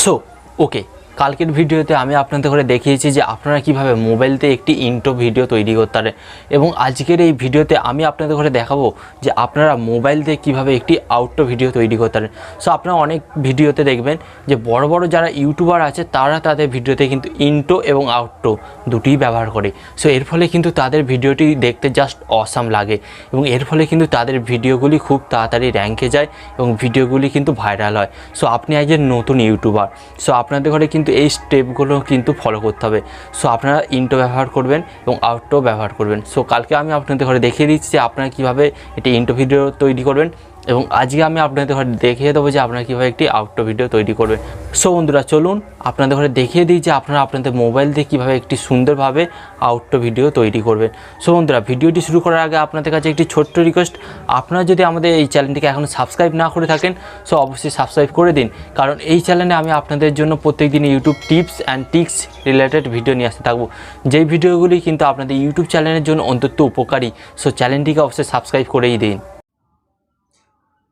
So okay, কালকের ভিডিওতে আমি আপনাদের করে দেখিয়েছি যে আপনারা কিভাবে মোবাইলতে একটি ইন্ট্রো ভিডিও তৈরি করতে পারেন, এবং আজকের এই ভিডিওতে আমি আপনাদের করে দেখাবো যে আপনারা মোবাইল দিয়ে কীভাবে একটি আউটরো ভিডিও তৈরি করতে পারেন। সো আপনারা অনেক ভিডিওতে দেখবেন যে বড় বড় যারা ইউটিউবার আছে তারা তাদের ভিডিওতে কিন্তু ইন্ট্রো এবং আউটরো দুটিই ব্যবহার করে। সো এর ফলে কিন্তু তাদের ভিডিওটি দেখতে জাস্ট অসাম লাগে, এবং এর ফলে কিন্তু তাদের ভিডিওগুলি খুব তাড়াতাড়ি র্যাঙ্কে যায় এবং ভিডিওগুলি কিন্তু ভাইরাল হয়। সো আপনি একজন নতুন ইউটিউবার, সো আপনাদের ঘরে কিন্তু এই স্টেপগুলো কিন্তু ফলো করতে হবে। সো আপনারা ইন্ট্রো ব্যবহার করবেন এবং আউটরো ব্যবহার করবেন। সো কালকে আমি আপনাদের ঘরে দেখিয়ে দিচ্ছি যে আপনারা কীভাবে একটি ইন্ট্রো ভিডিও তৈরি করবেন, এবং আজকে আমি আপনাদের ঘরে দেখিয়ে দেবো যে আপনারা কীভাবে একটি আউটরো ভিডিও তৈরি করবেন। সো বন্ধুরা চলুন আপনাদের ঘরে দেখিয়ে দিই যে আপনারা আপনাদের মোবাইল দিয়ে কীভাবে একটি সুন্দরভাবে আউটরো ভিডিও তৈরি করবেন। সো বন্ধুরা ভিডিওটি শুরু করার আগে আপনাদের কাছে একটি ছোট্ট রিকোয়েস্ট, আপনারা যদি আমাদের এই চ্যানেলটিকে এখনও সাবস্ক্রাইব না করে থাকেন সো অবশ্যই সাবস্ক্রাইব করে দিন, কারণ এই চ্যানেলে আমি আপনাদের জন্য প্রত্যেকদিন YouTube tips and tricks related video নিয়ে আসতে থাকবো, যেই ভিডিওগুলি কিন্তু আপনাদের ইউটিউব চ্যানেলের জন্য অন্তত উপকারী। সো চ্যানেলটিকে অবশ্যই সাবস্ক্রাইব করেই দিন।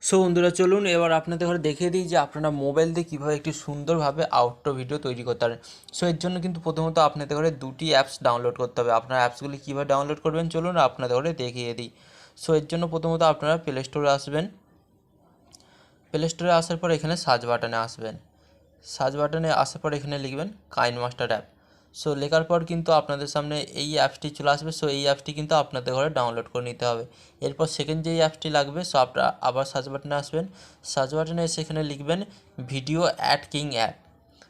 সো বন্ধুরা চলুন এবার আপনাদের ঘরে দেখিয়ে দিই যে আপনারা মোবাইল দিয়ে কীভাবে একটি সুন্দরভাবে আউটরো ভিডিও তৈরি করতে পারেন। সো এর জন্য কিন্তু প্রথমত আপনাদের ঘরে দুটি অ্যাপস ডাউনলোড করতে হবে। আপনারা অ্যাপসগুলি কীভাবে ডাউনলোড করবেন চলুন আপনাদের ঘরে দেখিয়ে দিই। সো এর জন্য প্রথমত আপনারা প্লে স্টোরে আসবেন। প্লে স্টোরে আসার পর এখানে সার্চ বাটনে আসবেন। সার্চ বাটনে আসার পর এখানে লিখবেন কাইনমাস্টার অ্যাপ। সো লেখার পর কিন্তু আপনাদের সামনে এই অ্যাপসটি চলে আসবে। সো এই অ্যাপসটি কিন্তু আপনাদের ঘরে ডাউনলোড করে নিতে হবে। এরপর সেকেন্ড যেই অ্যাপসটি লাগবে, সো আপনারা আবার সার্চ বাটনে আসবেন। সার্চ বাটনে এসে এখানে লিখবেন ভিডিও অ্যাড কিং অ্যাপ।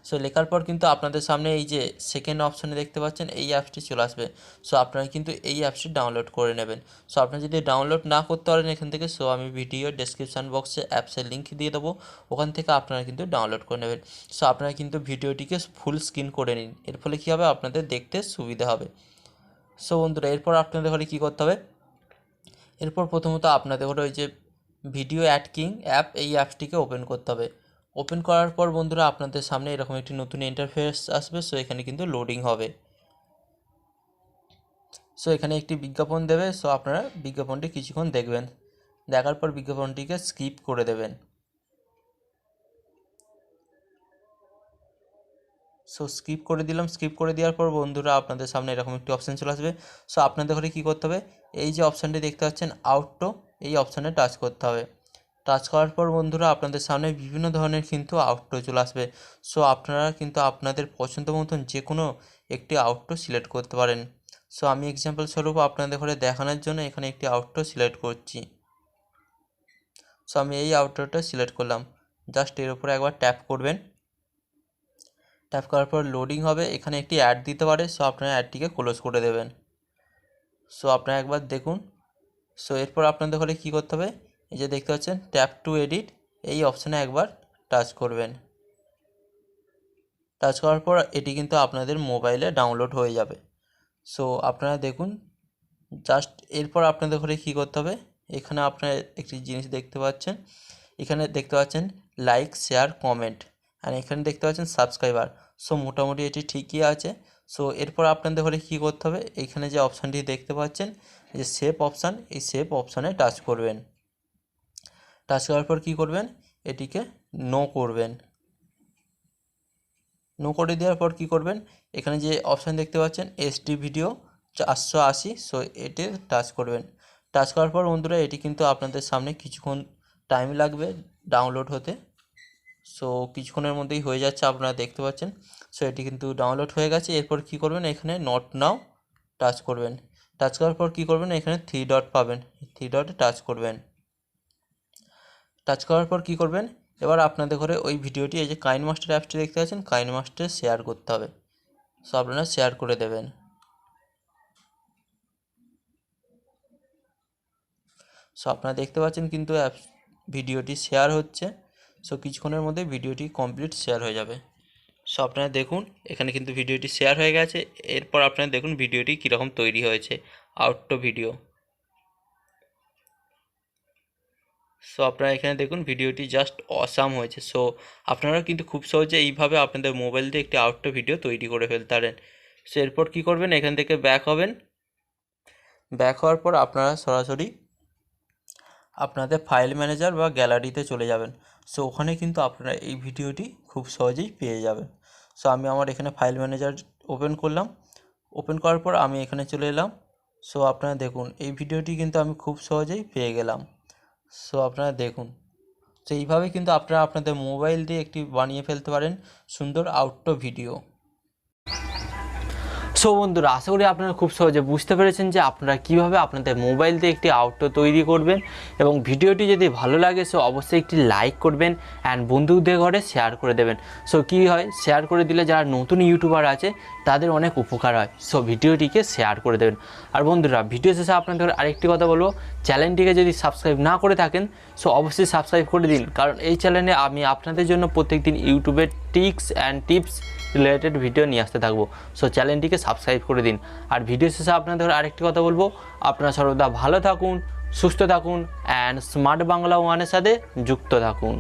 সো লেখার পর কিন্তু আপনাদের সামনে এই যে সেকেন্ড অপশানে দেখতে পাচ্ছেন এই অ্যাপসটি চলে আসবে। সো আপনারা কিন্তু এই অ্যাপসটি ডাউনলোড করে নেবেন। সো আপনারা যদি ডাউনলোড না করতে পারেন এখান থেকে, সো আমি ভিডিও ডেসক্রিপশান বক্সে অ্যাপসের লিঙ্ক দিয়ে দেবো, ওখান থেকে আপনারা কিন্তু ডাউনলোড করে নেবেন। সো আপনারা কিন্তু ভিডিওটিকে ফুল স্ক্রিন করে নিন, এর ফলে কী হবে আপনাদের দেখতে সুবিধা হবে। সো বন্ধুরা এরপর আপনাদের ঘরে কী করতে হবে, এরপর প্রথমত আপনাদের ঘরে ওই যে ভিডিও অ্যাড কিং অ্যাপ, এই অ্যাপসটিকে ওপেন করতে হবে। ওপেন করার পর বন্ধুরা আপনাদের সামনে এরকম একটি নতুন ইন্টারফেস আসবে। সো এখানে কিন্তু লোডিং হবে। সো এখানে একটি বিজ্ঞাপন দেবে। সো আপনারা বিজ্ঞাপনটি কিছুক্ষণ দেখবেন, দেখার পর বিজ্ঞাপনটিকে স্কিপ করে দেবেন। সো স্কিপ করে দিলাম। স্কিপ করে দেওয়ার পর বন্ধুরা আপনাদের সামনে এরকম একটি অপশান চলে আসবে। সো আপনাদের ঘরে কী করতে হবে, এই যে অপশানটি দেখতে পাচ্ছেন আউটরো, এই অপশানে টাচ করতে হবে। টাচ করার পর বন্ধুরা আপনাদের সামনে বিভিন্ন ধরনের কিন্তু আউটরো চলে আসবে। সো আপনারা কিন্তু আপনাদের পছন্দ মতন যে কোনো একটি আউটরো সিলেক্ট করতে পারেন। সো আমি এক্সাম্পল স্বরূপ আপনাদের ঘরে দেখানোর জন্য এখানে একটি আউটরো সিলেক্ট করছি। সো আমি এই আউটরোটা সিলেক্ট করলাম। জাস্ট এর উপরে একবার ট্যাপ করবেন। ট্যাপ করার পর লোডিং হবে, এখানে একটি অ্যাড দিতে পারে। সো আপনারা অ্যাডটিকে ক্লোজ করে দেবেন। সো আপনারা একবার দেখুন। সো এরপর আপনাদের ঘরে কী করতে হবে, এই যে দেখতে পাচ্ছেন ট্যাপ টু এডিট, এই অপশানে একবার টাচ করবেন। টাচ করার পর এটি কিন্তু আপনাদের মোবাইলে ডাউনলোড হয়ে যাবে। সো আপনারা দেখুন জাস্ট এরপর আপনাদের ঘরে কী করতে হবে, এখানে আপনারা একটি জিনিস দেখতে পাচ্ছেন, এখানে দেখতে পাচ্ছেন লাইক শেয়ার কমেন্ট, আর এখানে দেখতে পাচ্ছেন সাবস্ক্রাইবার। সো মোটামুটি এটি ঠিকই আছে। সো এরপর আপনাদের ঘরে কী করতে হবে, এখানে যে অপশানটি দেখতে পাচ্ছেন এই যে সেভ অপশান, এই সেভ অপশানে টাচ করবেন। টাচ করার পর কী করবেন, এটিকে নো করবেন। নো করে দেওয়ার পর কী করবেন, এখানে যে অপশান দেখতে পাচ্ছেন এসডি ভিডিও 480, সো এটি টাচ করবেন। টাচ করার পর বন্ধুরা এটি কিন্তু আপনাদের সামনে কিছুক্ষণ টাইম লাগবে ডাউনলোড হতে। সো কিছুক্ষণের মধ্যেই হয়ে যাচ্ছে, আপনারা দেখতে পাচ্ছেন। সো এটি কিন্তু ডাউনলোড হয়ে গেছে। এরপর কী করবেন, এখানে নট নাও টাচ করবেন। টাচ করার পর কী করবেন, এখানে 3 ডট পাবেন, 3 ডটে টাচ করবেন। টাচ করার পর কী করবেন, এবার আপনাদের ঘরে ওই ভিডিওটি এই যে কাইনমাস্টার অ্যাপসটি দেখতে পাচ্ছেন, কাইনমাস্টারে শেয়ার করতে হবে। সো আপনারা শেয়ার করে দেবেন। সো আপনারা দেখতে পাচ্ছেন কিন্তু ভিডিওটি শেয়ার হচ্ছে। সো কিছুক্ষণের মধ্যে ভিডিওটি কমপ্লিট শেয়ার হয়ে যাবে। সো আপনারা দেখুন এখানে কিন্তু ভিডিওটি শেয়ার হয়ে গেছে। এরপর আপনারা দেখুন ভিডিওটি কীরকম তৈরি হয়েছে, আউটরো ভিডিও। সো আপনারা এখানে দেখুন ভিডিওটি জাস্ট অসাম হয়েছে। সো আপনারা কিন্তু খুব সহজে এইভাবে আপনাদের মোবাইল দিয়ে একটি আউটরো ভিডিও তৈরি করে ফেলতে পারেন। সো এরপর কী করবেন, এখান থেকে ব্যাক হবেন। ব্যাক হওয়ার পর আপনারা সরাসরি আপনাদের ফাইল ম্যানেজার বা গ্যালারিতে চলে যাবেন। সো ওখানে কিন্তু আপনারা এই ভিডিওটি খুব সহজেই পেয়ে যাবেন। সো আমি আমার এখানে ফাইল ম্যানেজার ওপেন করলাম, ওপেন করার পর আমি এখানে চলে এলাম। সো আপনারা দেখুন এই ভিডিওটি কিন্তু আমি খুব সহজেই পেয়ে গেলাম। সো আপনারা দেখুন, তো এইভাবে কিন্তু আপনারা আপনাদের মোবাইল দিয়ে একটি বানিয়ে ফেলতে পারেন সুন্দর আউটডোর ভিডিও। সো বন্ধুরা, আশা করি আপনারা খুব সহজে বুঝতে পেরেছেন যে আপনারা কিভাবে আপনাদের মোবাইল দিয়ে একটি আউটডোর তৈরি করবেন। এবং ভিডিওটি যদি ভালো লাগে সো অবশ্যই একটি লাইক করবেন অ্যান্ড বন্ধুদের ঘরে শেয়ার করে দেবেন। সো কী হয়, শেয়ার করে দিলে যারা নতুন ইউটিউবার আছে তাদের অনেক উপকার হয়। সো ভিডিওটিকে শেয়ার করে দেবেন। আর বন্ধুরা, ভিডিও শেষে আপনাদের আরেকটি কথা বলবো, চ্যানেলটিকে যদি সাবস্ক্রাইব না করে থাকেন সো অবশ্যই সাবস্ক্রাইব করে দিন, কারণ এই চ্যানেলে আমি আপনাদের জন্য প্রত্যেকদিন ইউটিউবের tricks and tips related video নিয়ে আসতে থাকবো। সো চ্যানেলটিকে সাবস্ক্রাইব করে দিন। আর ভিডিও শেষে আপনাদের আরেকটি কথা বলবো, আপনারা সর্বদা ভালো থাকুন, সুস্থ থাকুন অ্যান্ড স্মার্ট বাংলা ওয়ানের সাথে যুক্ত থাকুন।